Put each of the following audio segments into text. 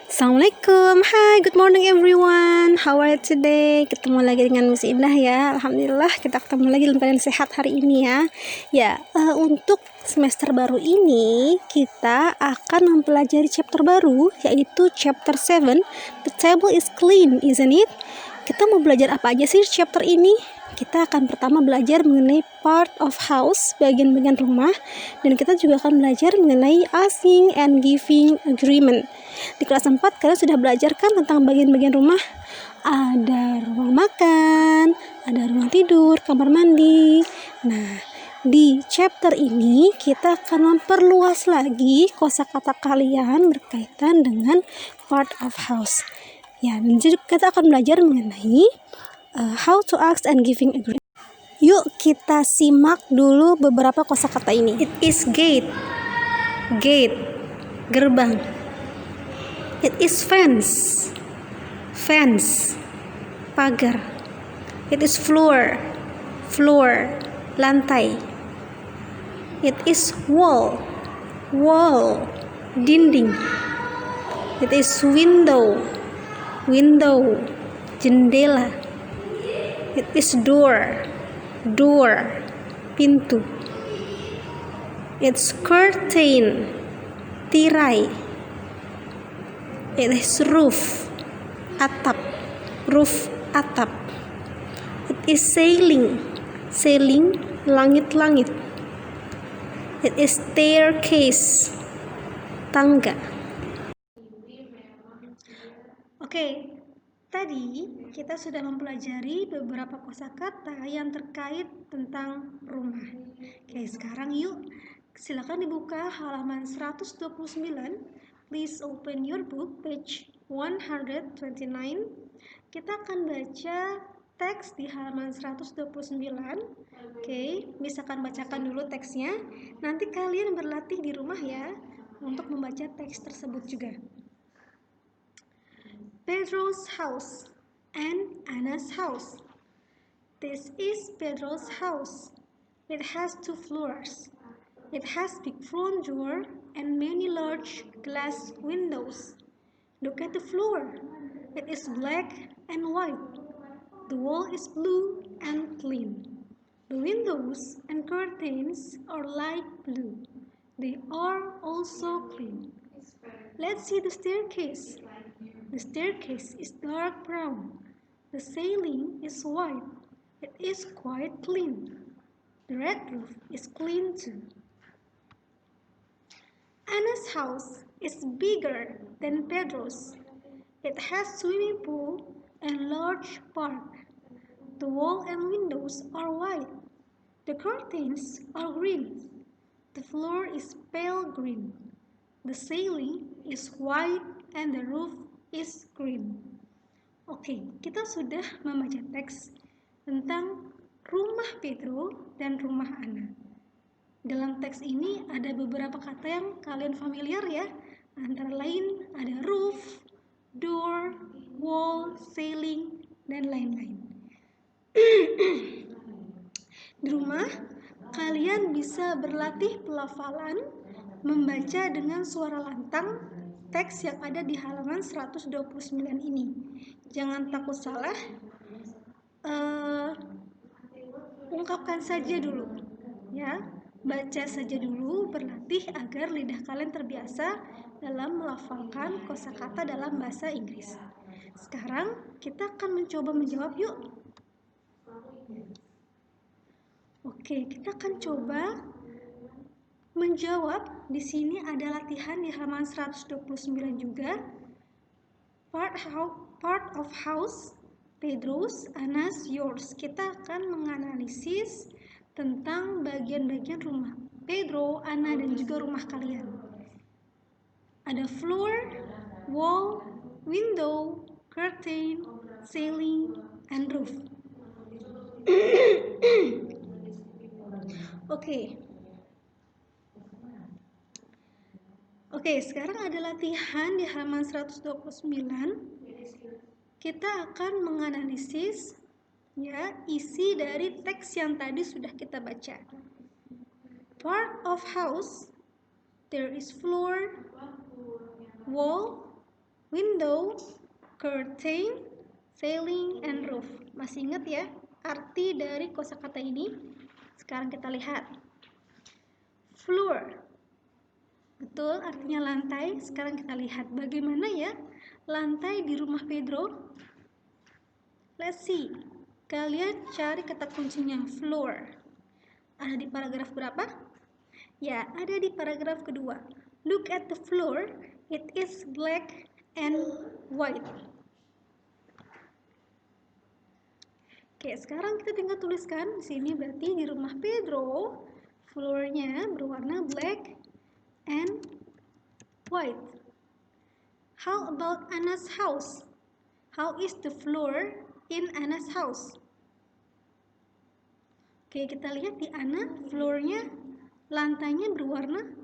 Assalamualaikum, hi, good morning everyone. How are you today? Ketemu lagi dengan Miss Indah ya. Alhamdulillah kita ketemu lagi dalam keadaan sehat hari ini ya. Untuk semester baru ini kita akan mempelajari chapter baru, yaitu chapter 7. The table is clean, isn't it? Kita mau belajar apa aja sih chapter ini? Kita akan pertama belajar mengenai part of house, bagian-bagian rumah, dan kita juga akan belajar mengenai asking and giving agreement. Di kelas 4 kalian sudah belajar kan tentang bagian-bagian rumah? Ada ruang makan, ada ruang tidur, kamar mandi. Nah, di chapter ini kita akan memperluas lagi kosakata kalian berkaitan dengan part of house. Ya, jadi kita akan belajar mengenai how to ask and giving agreement. Yuk kita simak dulu beberapa kosakata ini. It is gate, gerbang. It is fence, pagar. It is floor, lantai. It is wall, dinding. It is window, jendela. It is door, pintu. It's curtain, tirai. It is roof, atap. It is ceiling, langit-langit. It is staircase, tangga. Oke, tadi kita sudah mempelajari beberapa kosakata yang terkait tentang rumah. Oke, sekarang yuk silakan dibuka halaman 129. Please open your book, page 129. Kita akan baca teks di halaman 129. Oke, misalkan bacakan dulu teksnya. Nanti kalian berlatih di rumah ya untuk membaca teks tersebut juga. Pedro's house and Anna's house. This is Pedro's house. It has 2 floors. It has big front door and many large glass windows. Look at the floor. It is black and white. The wall is blue and clean. The windows and curtains are light blue. They are also clean. Let's see the staircase. The staircase is dark brown. The ceiling is white. It is quite clean. The red roof is clean too. Anna's house is bigger than Pedro's. It has swimming pool and large park. The wall and windows are white. The curtains are green. The floor is pale green. The ceiling is white and the roof is green. Oke, kita sudah membaca teks tentang rumah Pedro dan rumah Anna. Dalam teks ini ada beberapa kata yang kalian familiar ya. Antara lain ada roof, door, wall, ceiling, dan lain-lain. Di rumah, kalian bisa berlatih pelafalan membaca dengan suara lantang teks yang ada di halaman 129 ini. Jangan takut salah, ungkapkan saja dulu ya, baca saja dulu, berlatih agar lidah kalian terbiasa dalam melafalkan kosakata dalam bahasa Inggris. Sekarang kita akan mencoba menjawab yuk. Oke, kita akan coba menjawab. Di sini ada latihan di halaman 129 juga. Part of house, Pedro's, Anna's, yours. Kita akan menganalisis tentang bagian-bagian rumah Pedro, Anna, dan juga rumah kalian. Ada floor, wall, window, curtain, ceiling, and roof. Oke, sekarang ada latihan di halaman 129. Kita akan menganalisis ya isi dari teks yang tadi sudah kita baca. Part of house, there is floor, wall, Window, curtain, ceiling, and roof. Masih ingat ya arti dari kosakata ini? Sekarang kita lihat. Floor. Betul, artinya lantai. Sekarang kita lihat bagaimana ya lantai di rumah Pedro. Let's see. Kalian cari kata kuncinya floor. Ada di paragraf berapa? Ya, ada di paragraf kedua. Look at the floor. It is black and white. Oke, sekarang kita tinggal tuliskan di sini berarti di rumah Pedro floornya berwarna black and white. How about Anna's house? How is the floor in Anna's house? Oke, kita lihat di Anna floornya lantainya berwarna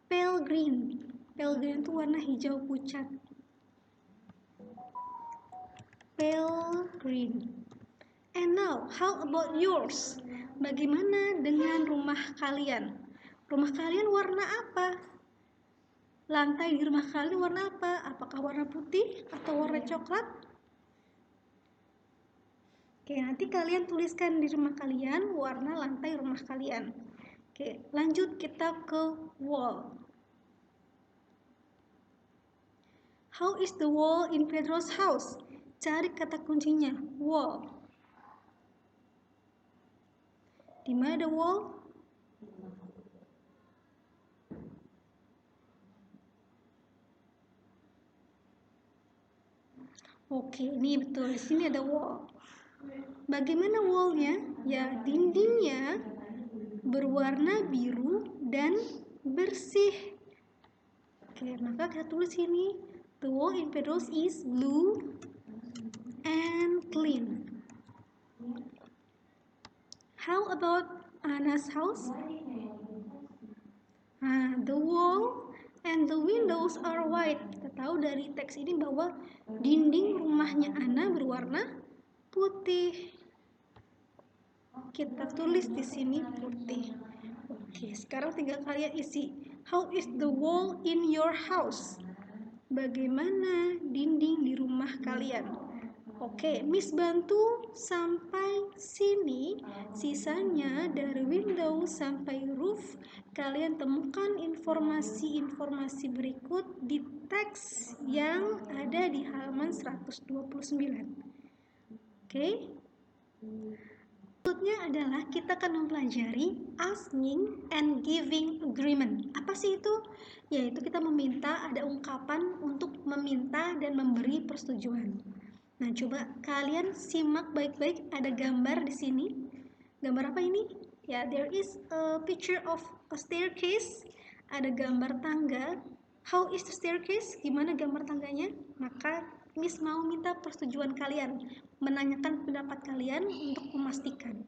pale green. Pale green itu warna hijau pucat. Pale green. And now, how about yours? Bagaimana dengan rumah kalian? Rumah kalian warna apa? Lantai di rumah kalian warna apa? Apakah warna putih atau warna coklat? Oke, nanti kalian tuliskan di rumah kalian warna lantai rumah kalian. Oke, lanjut kita ke wall. How is the wall in Pedro's house? Cari kata kuncinya, wall. Di mana ada wall? Oke, ini betul. Di sini ada wall. Bagaimana wallnya? Ya, dindingnya berwarna biru dan bersih. Oke, maka kita tulis sini the wall in Pedro's is blue and clean. How about Anna's house? The wall and the windows are white. Kita tahu dari teks ini bahwa dinding rumahnya Anna berwarna putih. Kita tulis di sini putih. Oke, sekarang tinggal kalian isi. How is the wall in your house? Bagaimana dinding di rumah kalian? Oke, Miss bantu sampai sini. Sisanya dari window sampai roof, kalian temukan informasi-informasi berikut di teks yang ada di halaman 129. Oke. Berikutnya adalah kita akan mempelajari asking and giving agreement. Apa sih itu? Yaitu kita meminta, ada ungkapan untuk meminta dan memberi persetujuan. Nah, coba kalian simak baik-baik, ada gambar di sini. Gambar apa ini? Ya, there is a picture of a staircase. Ada gambar tangga. How is the staircase? Gimana gambar tangganya? Maka Miss mau minta persetujuan kalian, menanyakan pendapat kalian untuk memastikan.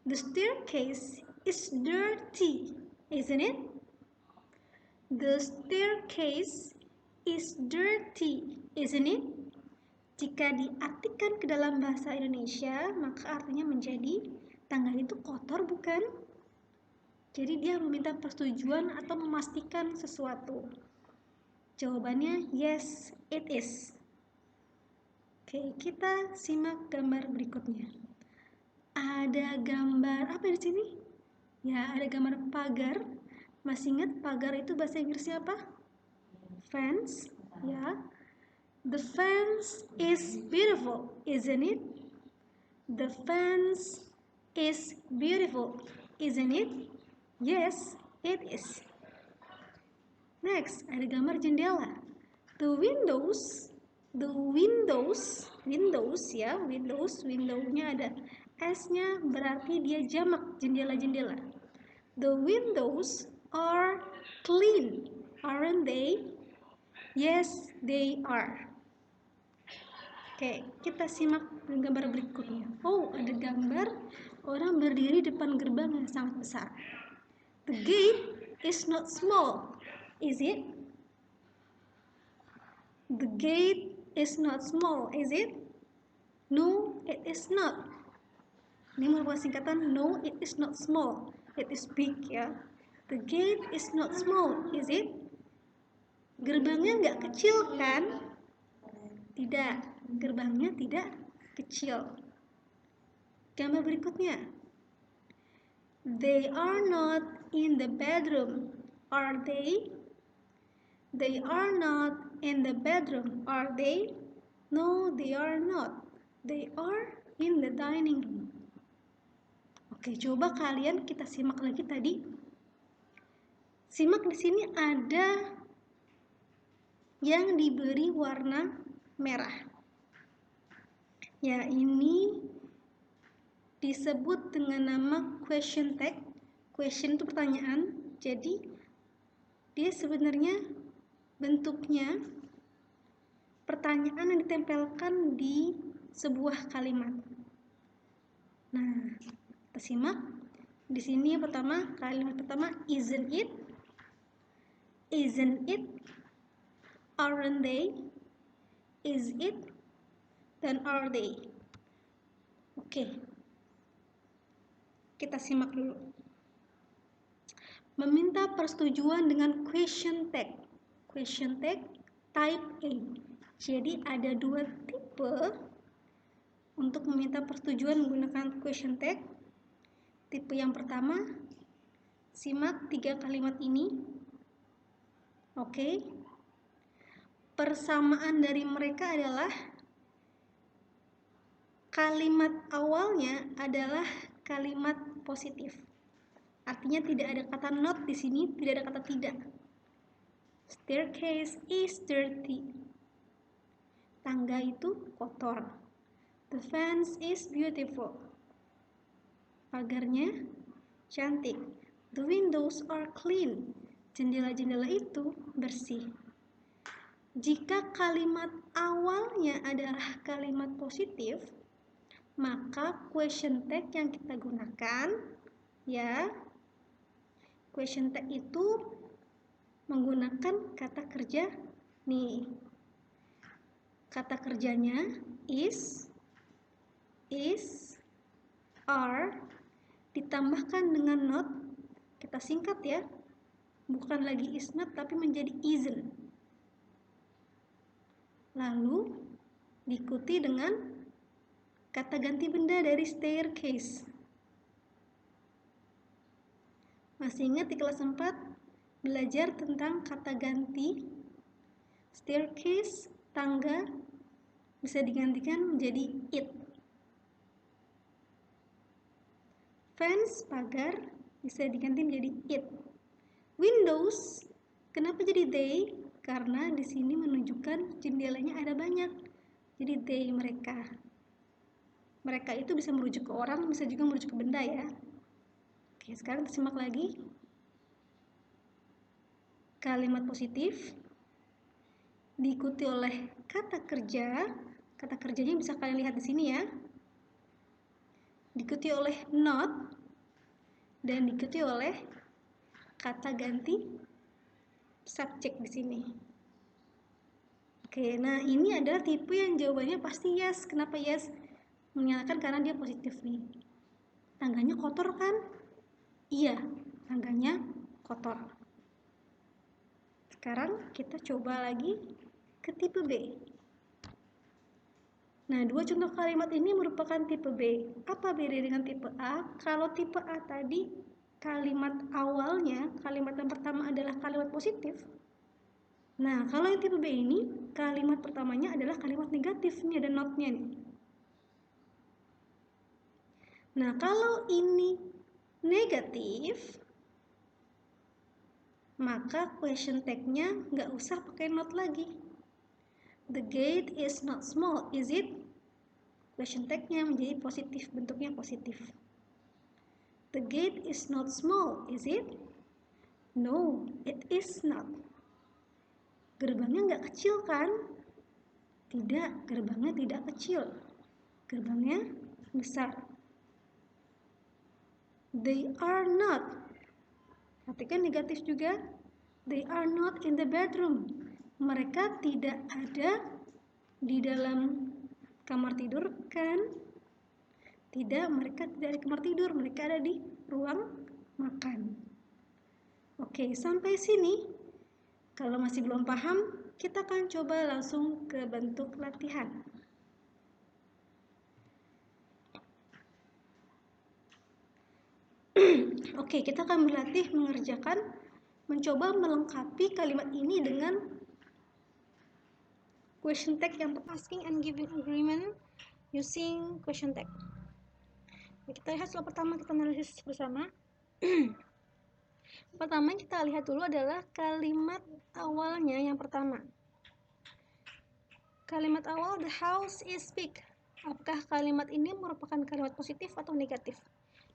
The staircase is dirty, isn't it? The staircase is dirty, isn't it? Jika diartikan ke dalam bahasa Indonesia, maka artinya menjadi tangga itu kotor, bukan? Jadi dia meminta persetujuan atau memastikan sesuatu. Jawabannya yes, it is. Oke, kita simak gambar berikutnya. Ada gambar apa di sini? Ya, ada gambar pagar. Masih ingat pagar itu bahasa Inggrisnya apa? Fence, ya. The fence is beautiful, isn't it? The fence is beautiful, isn't it? Yes, it is. Next, ada gambar jendela. The windows ya, windownya ada S-nya, berarti dia jamak jendela-jendela. The windows are clean, aren't they? Yes, they are. Oke, kita simak gambar berikutnya. Oh, ada gambar orang berdiri depan gerbang yang sangat besar. The gate is not small, is it? The gate is not small, is it? No, it is not. Ini merupakan singkatan no, it is not small. It is big, ya. The gate is not small, is it? Gerbangnya nggak kecil kan? Tidak, gerbangnya tidak kecil. Gambar berikutnya. They are not in the bedroom, are they? They are not in the bedroom, are they? No, they are not. They are in the dining room. Oke, coba kalian kita simak lagi tadi. Simak di sini ada yang diberi warna merah. Ya, ini disebut dengan nama question tag. Question itu pertanyaan. Jadi dia sebenarnya bentuknya pertanyaan yang ditempelkan di sebuah kalimat. Nah, kita simak. Di sini pertama, kalimat pertama, isn't it? Isn't it? Aren't they? Is it? Dan are they? Oke. Kita simak dulu. Meminta persetujuan dengan question tag. Question tag type A. Jadi ada dua tipe untuk meminta persetujuan menggunakan question tag. Tipe yang pertama, simak 3 kalimat ini. Oke. Persamaan dari mereka adalah kalimat awalnya adalah kalimat positif. Artinya tidak ada kata not di sini, tidak ada kata tidak. Staircase is dirty. Tangga itu kotor. The fence is beautiful. Pagarnya cantik. The windows are clean. Jendela-jendela itu bersih. Jika kalimat awalnya adalah kalimat positif, maka question tag yang kita gunakan, ya, question tag itu menggunakan kata kerja nih. Kata kerjanya is, are, ditambahkan dengan not. Kita singkat ya, bukan lagi is not tapi menjadi isn't. Lalu diikuti dengan kata ganti benda dari staircase. Masih ingat di kelas 4 belajar tentang kata ganti staircase, tangga bisa digantikan menjadi it. Fence, pagar, bisa diganti menjadi it. Windows, kenapa jadi they? Karena di sini menunjukkan jendelanya ada banyak. Jadi they, mereka. Mereka itu bisa merujuk ke orang, bisa juga merujuk ke benda ya. Oke, sekarang kita simak lagi. Kalimat positif diikuti oleh kata kerja. Kata kerjanya bisa kalian lihat di sini ya. Diikuti oleh not dan diikuti oleh kata ganti subjek di sini. Oke, nah ini adalah tipe yang jawabannya pasti yes. Kenapa yes? Menyatakan karena dia positif nih. Tangganya kotor kan? Iya, tangganya kotor. Sekarang kita coba lagi ke tipe B. Nah, dua contoh kalimat ini merupakan tipe B. Apa beda dengan tipe A? Kalau tipe A tadi kalimat awalnya, kalimat yang pertama adalah kalimat positif. Nah, kalau yang tipe B ini kalimat pertamanya adalah kalimat negatif. Ini ada not-nya nih. Nah, kalau ini negatif, maka question tag-nya nggak usah pakai not lagi. The gate is not small, is it? Question tag-nya menjadi positif, bentuknya positif. The gate is not small, is it? No, it is not. Gerbangnya nggak kecil kan? Tidak, gerbangnya tidak kecil. Gerbangnya besar. They are not. Perhatikan negatif juga. They are not in the bedroom. Mereka tidak ada di dalam kamar tidur kan? Tidak, mereka tidak di kamar tidur. Mereka ada di ruang makan. Oke, sampai sini Kalau masih belum paham, kita akan coba langsung ke bentuk latihan. Oke, kita akan berlatih mencoba melengkapi kalimat ini dengan question tag yang asking and giving agreement using question tag. Kita lihat soal pertama, kita analisis bersama. Pertama yang kita lihat dulu adalah kalimat awalnya yang pertama. Kalimat awal, the house is big. Apakah kalimat ini merupakan kalimat positif atau negatif?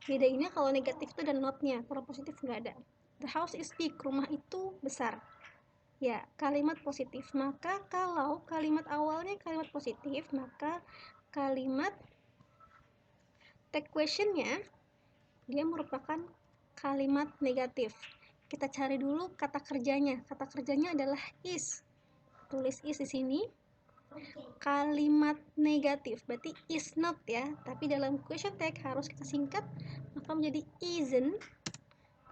Bedanya kalau negatif itu ada not-nya, kalau positif nggak ada. The house is big, rumah itu besar. Ya, kalimat positif. Maka kalau kalimat awalnya kalimat positif, maka kalimat tag question-nya dia merupakan kalimat negatif. Kita cari dulu kata kerjanya. Kata kerjanya adalah is. Tulis is di sini. Kalimat negatif berarti is not ya, tapi dalam question tag harus kita singkat, maka menjadi isn't.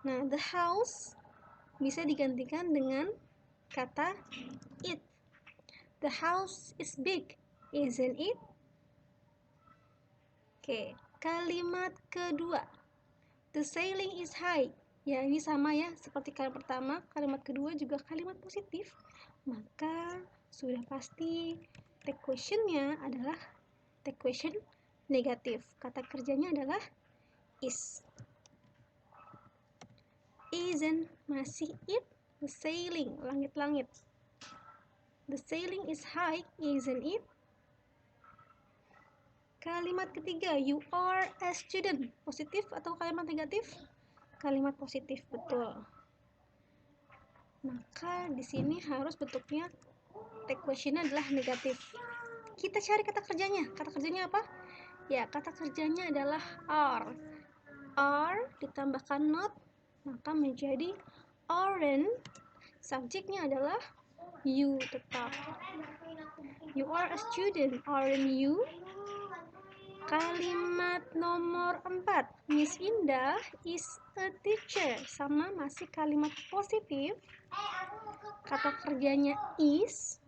Nah, the house bisa digantikan dengan kata it. The house is big, isn't it? Oke, kalimat kedua, the ceiling is high. Ya, ini sama ya seperti kalimat pertama. Kalimat kedua juga kalimat positif, maka sudah pasti tag question-nya adalah tag question negatif. Kata kerjanya adalah is. Isn't masih it. The ceiling, langit-langit. The ceiling is high, isn't it? Kalimat ketiga, you are a student. Positif atau kalimat negatif? Kalimat positif, betul. Maka di sini harus bentuknya tag question-nya adalah negatif. Kita cari kata kerjanya. Kata kerjanya apa? Ya, kata kerjanya adalah are. Are ditambahkan not, maka menjadi aren't. Subjeknya adalah you tetap. You are a student, aren't you? Kalimat nomor 4, Miss Indah is a teacher. Sama, masih kalimat positif. Kata kerjanya is,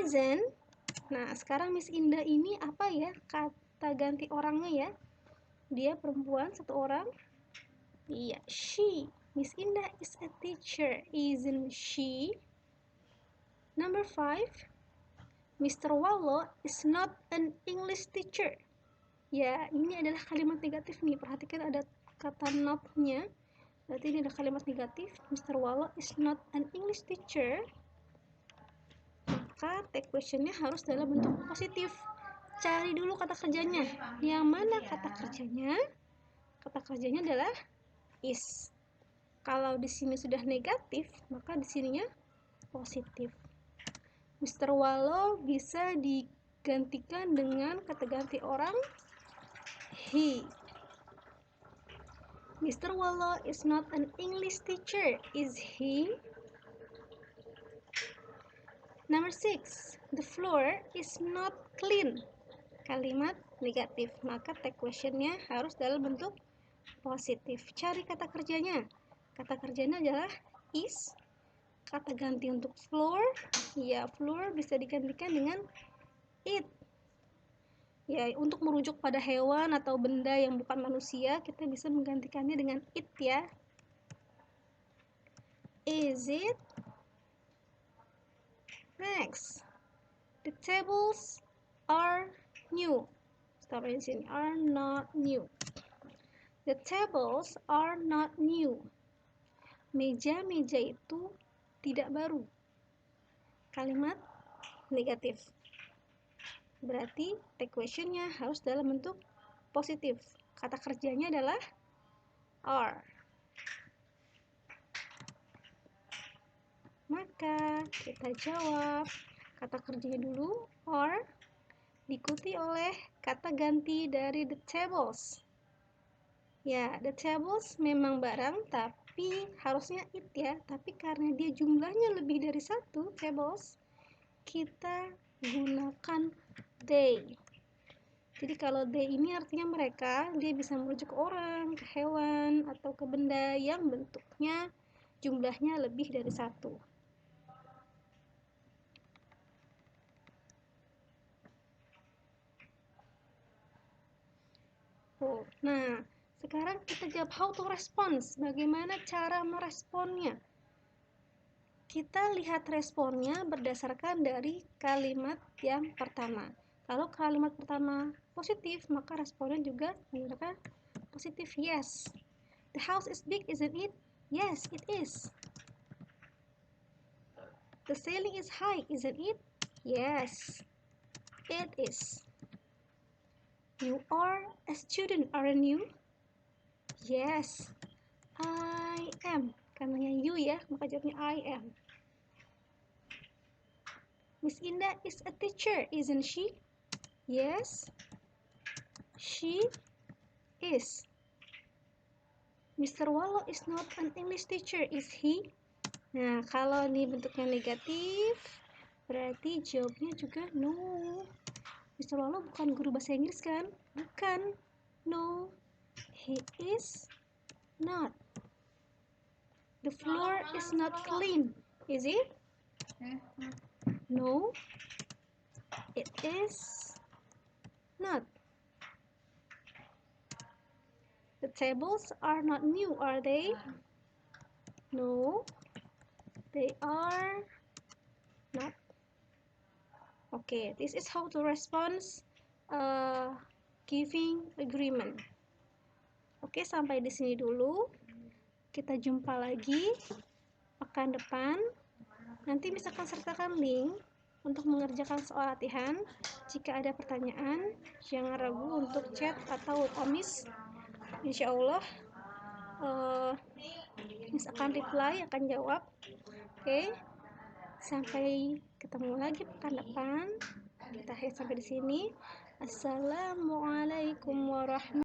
isn't. Nah, sekarang Miss Indah ini apa ya? Kata ganti orangnya ya. Dia perempuan, satu orang. Iya, she. Miss Indah is a teacher, isn't she? Number 5, Mr. Wallo is not an English teacher. Ya, ini adalah kalimat negatif nih. Perhatikan ada kata not-nya. Berarti ini ada kalimat negatif. Mr. Wallo is not an English teacher. Maka tag question-nya harus dalam bentuk positif. Cari dulu kata kerjanya. Yang mana kata kerjanya? Kata kerjanya adalah is. Kalau di sini sudah negatif, maka di sininya positif. Mr. Wallo bisa digantikan dengan kata ganti orang he. Mr. Wallo is not an English teacher, is he? Number 6, the floor is not clean. Kalimat negatif, maka tag question-nya harus dalam bentuk positif. Cari kata kerjanya. Kata kerjanya adalah is. Kata ganti untuk floor, ya floor bisa digantikan dengan it. Ya, untuk merujuk pada hewan atau benda yang bukan manusia, kita bisa menggantikannya dengan it ya. Is it? Next, the tables are new. Stop di sini, are not new. The tables are not new. Meja-meja itu tidak baru. Kalimat negatif. Berarti tag question-nya harus dalam bentuk positif. Kata kerjanya adalah are. Maka kita jawab kata kerjanya dulu are, diikuti oleh kata ganti dari the tables. Ya, the tables memang barang, tapi harusnya it ya. Tapi karena dia jumlahnya lebih dari satu tables, kita gunakan they. Jadi kalau they ini artinya mereka, dia bisa merujuk ke orang, ke hewan, atau ke benda yang bentuknya jumlahnya lebih dari 1. Nah, sekarang kita jawab how to response. Bagaimana cara meresponnya? Kita lihat responnya berdasarkan dari kalimat yang pertama. Kalau kalimat pertama positif, maka responnya juga menggunakan positif. Yes. The house is big, isn't it? Yes, it is. The ceiling is high, isn't it? Yes, it is. You are a student, aren't you? Yes, I am. Karena you ya, maka jawabnya I am. Miss Indah is a teacher, isn't she? Yes, she is. Mr. Wallo is not an English teacher, is he? Nah, kalau ini bentuknya negatif, berarti jawabnya juga no. Mr. Wallo bukan guru bahasa Inggris kan? Bukan. No, he is not. The floor is not clean, is it? No, it is not. The tables are not new, are they? No, they are not. Okay, this is how to respond giving agreement. Oke, sampai di sini dulu. Kita jumpa lagi pekan depan. Nanti misalkan sertakan link untuk mengerjakan soal latihan. Jika ada pertanyaan, jangan ragu untuk chat atau tulis. Insya Allah misalkan reply akan jawab. Oke, sampai ketemu lagi pekan depan. Kita akhir sampai di sini. Assalamualaikum warahmatullahi wabarakatuh.